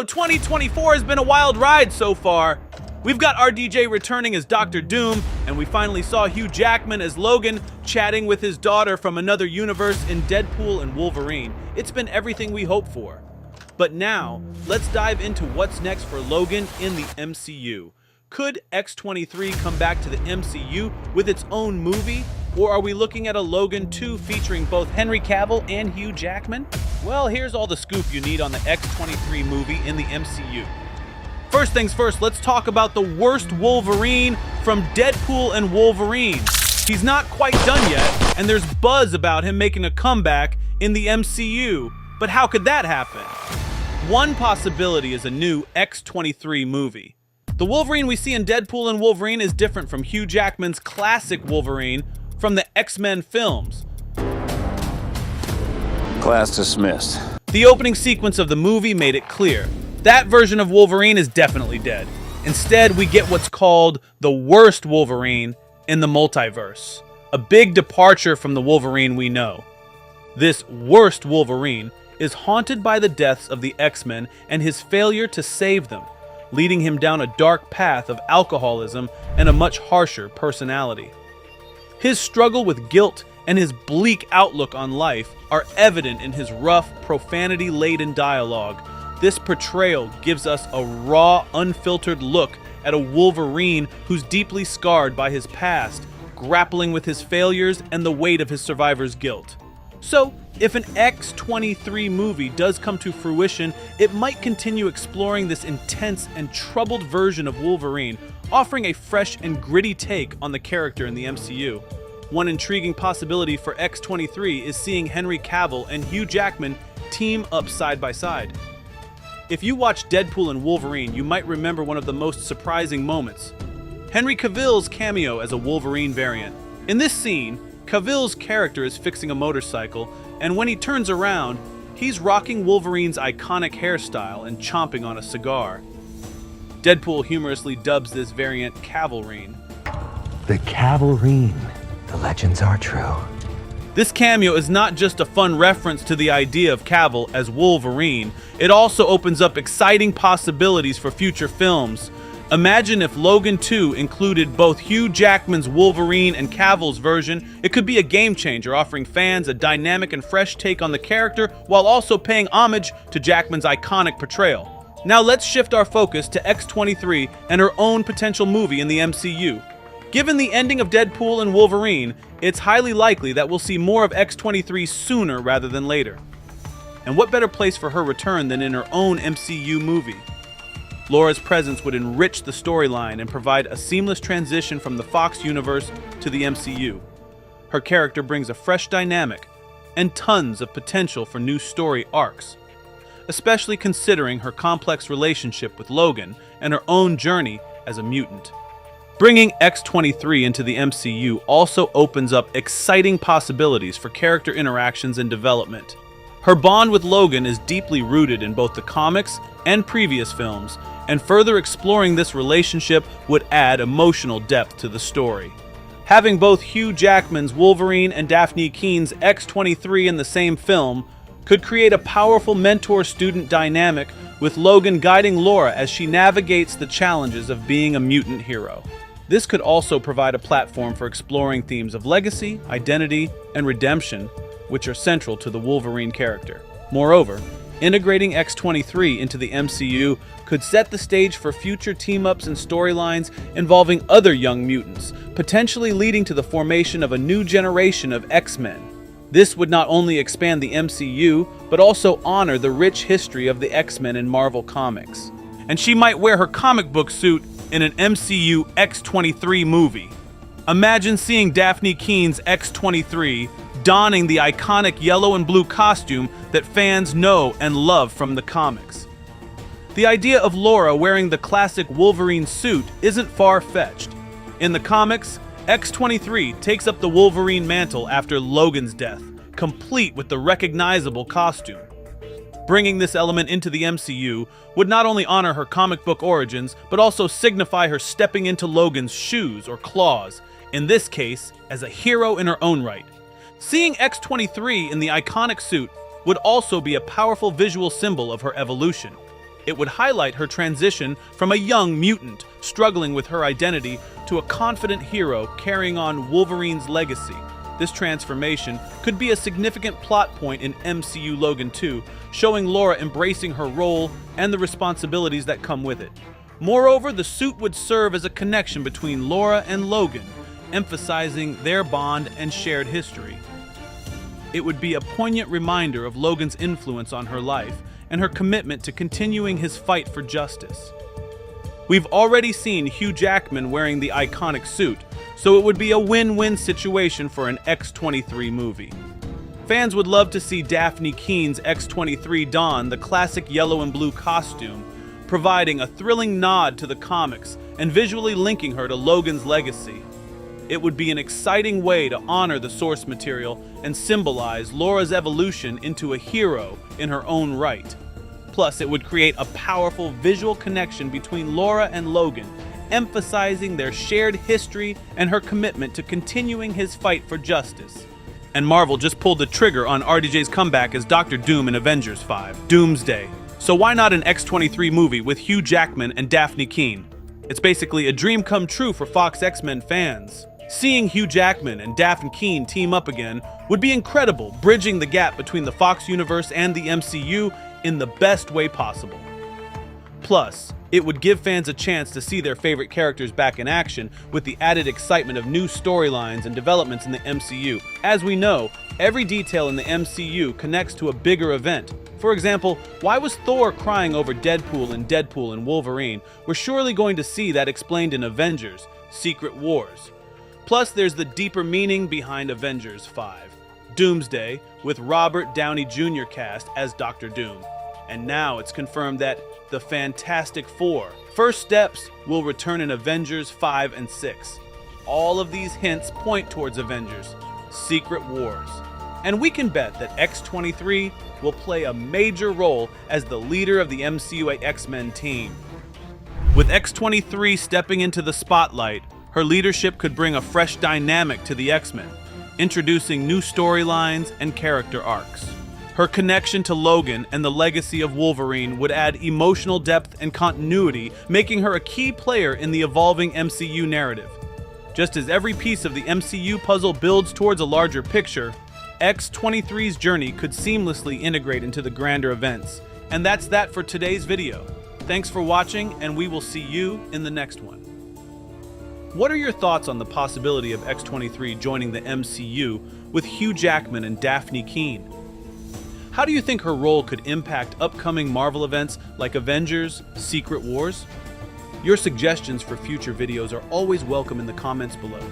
So 2024 has been a wild ride so far. We've got RDJ returning as Dr. Doom, and we finally saw Hugh Jackman as Logan chatting with his daughter from another universe in Deadpool and Wolverine. It's been everything we hoped for. But now, let's dive into what's next for Logan in the MCU. Could X-23 come back to the MCU with its own movie? Or are we looking at a Logan 2 featuring both Henry Cavill and Hugh Jackman? Well, here's all the scoop you need on the X-23 movie in the MCU. First things first, let's talk about the worst Wolverine from Deadpool and Wolverine. He's not quite done yet, and there's buzz about him making a comeback in the MCU. But how could that happen? One possibility is a new X-23 movie. The Wolverine we see in Deadpool and Wolverine is different from Hugh Jackman's classic Wolverine from the X-Men films. Class dismissed. The opening sequence of the movie made it clear. That version of Wolverine is definitely dead. Instead, we get what's called the worst Wolverine in the multiverse. A big departure from the Wolverine we know. This worst Wolverine is haunted by the deaths of the X-Men and his failure to save them, leading him down a dark path of alcoholism and a much harsher personality. His struggle with guilt and his bleak outlook on life are evident in his rough, profanity-laden dialogue. This portrayal gives us a raw, unfiltered look at a Wolverine who's deeply scarred by his past, grappling with his failures and the weight of his survivor's guilt. So, if an X-23 movie does come to fruition, it might continue exploring this intense and troubled version of Wolverine, offering a fresh and gritty take on the character in the MCU. One intriguing possibility for X-23 is seeing Henry Cavill and Hugh Jackman team up side by side. If you watch Deadpool and Wolverine, you might remember one of the most surprising moments: Henry Cavill's cameo as a Wolverine variant. In this scene, Cavill's character is fixing a motorcycle, and when he turns around, he's rocking Wolverine's iconic hairstyle and chomping on a cigar. Deadpool humorously dubs this variant Cavalrine. The Cavalrine. The legends are true. This cameo is not just a fun reference to the idea of Cavill as Wolverine, it also opens up exciting possibilities for future films. Imagine if Logan 2 included both Hugh Jackman's Wolverine and Cavill's version. It could be a game changer, offering fans a dynamic and fresh take on the character while also paying homage to Jackman's iconic portrayal. Now let's shift our focus to X-23 and her own potential movie in the MCU. Given the ending of Deadpool and Wolverine, it's highly likely that we'll see more of X-23 sooner rather than later. And what better place for her return than in her own MCU movie? Laura's presence would enrich the storyline and provide a seamless transition from the Fox universe to the MCU. Her character brings a fresh dynamic and tons of potential for new story arcs, especially considering her complex relationship with Logan and her own journey as a mutant. Bringing X-23 into the MCU also opens up exciting possibilities for character interactions and development. Her bond with Logan is deeply rooted in both the comics and previous films, and further exploring this relationship would add emotional depth to the story. Having both Hugh Jackman's Wolverine and Dafne Keen's X-23 in the same film could create a powerful mentor-student dynamic, with Logan guiding Laura as she navigates the challenges of being a mutant hero. This could also provide a platform for exploring themes of legacy, identity, and redemption, which are central to the Wolverine character. Moreover, integrating X-23 into the MCU could set the stage for future team-ups and storylines involving other young mutants, potentially leading to the formation of a new generation of X-Men. This would not only expand the MCU, but also honor the rich history of the X-Men in Marvel Comics. And she might wear her comic book suit in an MCU X-23 movie. Imagine seeing Dafne Keen's X-23 donning the iconic yellow and blue costume that fans know and love from the comics. The idea of Laura wearing the classic Wolverine suit isn't far-fetched. In the comics, X-23 takes up the Wolverine mantle after Logan's death, complete with the recognizable costume. Bringing this element into the MCU would not only honor her comic book origins, but also signify her stepping into Logan's shoes or claws, in this case, as a hero in her own right. Seeing X-23 in the iconic suit would also be a powerful visual symbol of her evolution. It would highlight her transition from a young mutant struggling with her identity to a confident hero carrying on Wolverine's legacy. This transformation could be a significant plot point in MCU Logan 2, showing Laura embracing her role and the responsibilities that come with it. Moreover, the suit would serve as a connection between Laura and Logan, emphasizing their bond and shared history. It would be a poignant reminder of Logan's influence on her life and her commitment to continuing his fight for justice. We've already seen Hugh Jackman wearing the iconic suit, so it would be a win-win situation for an X-23 movie. Fans would love to see Dafne Keen's X-23 don the classic yellow and blue costume, providing a thrilling nod to the comics and visually linking her to Logan's legacy. It would be an exciting way to honor the source material and symbolize Laura's evolution into a hero in her own right. Plus, it would create a powerful visual connection between Laura and Logan, emphasizing their shared history and her commitment to continuing his fight for justice. And Marvel just pulled the trigger on RDJ's comeback as Dr. Doom in Avengers 5, Doomsday. So why not an X-23 movie with Hugh Jackman and Dafne Keen? It's basically a dream come true for Fox X-Men fans. Seeing Hugh Jackman and Dafne Keen team up again would be incredible, bridging the gap between the Fox universe and the MCU in the best way possible. Plus, it would give fans a chance to see their favorite characters back in action with the added excitement of new storylines and developments in the MCU. As we know, every detail in the MCU connects to a bigger event. For example, why was Thor crying over Deadpool and Wolverine? We're surely going to see that explained in Avengers: Secret Wars. Plus, there's the deeper meaning behind Avengers 5, Doomsday, with Robert Downey Jr. cast as Dr. Doom. And now it's confirmed that the Fantastic Four, First Steps, will return in Avengers 5 and 6. All of these hints point towards Avengers: Secret Wars. And we can bet that X-23 will play a major role as the leader of the MCU X-Men team. With X-23 stepping into the spotlight, her leadership could bring a fresh dynamic to the X-Men, introducing new storylines and character arcs. Her connection to Logan and the legacy of Wolverine would add emotional depth and continuity, making her a key player in the evolving MCU narrative. Just as every piece of the MCU puzzle builds towards a larger picture, X-23's journey could seamlessly integrate into the grander events. And that's that for today's video. Thanks for watching, and we will see you in the next one. What are your thoughts on the possibility of X-23 joining the MCU with Hugh Jackman and Dafne Keen? How do you think her role could impact upcoming Marvel events like Avengers, Secret Wars? Your suggestions for future videos are always welcome in the comments below.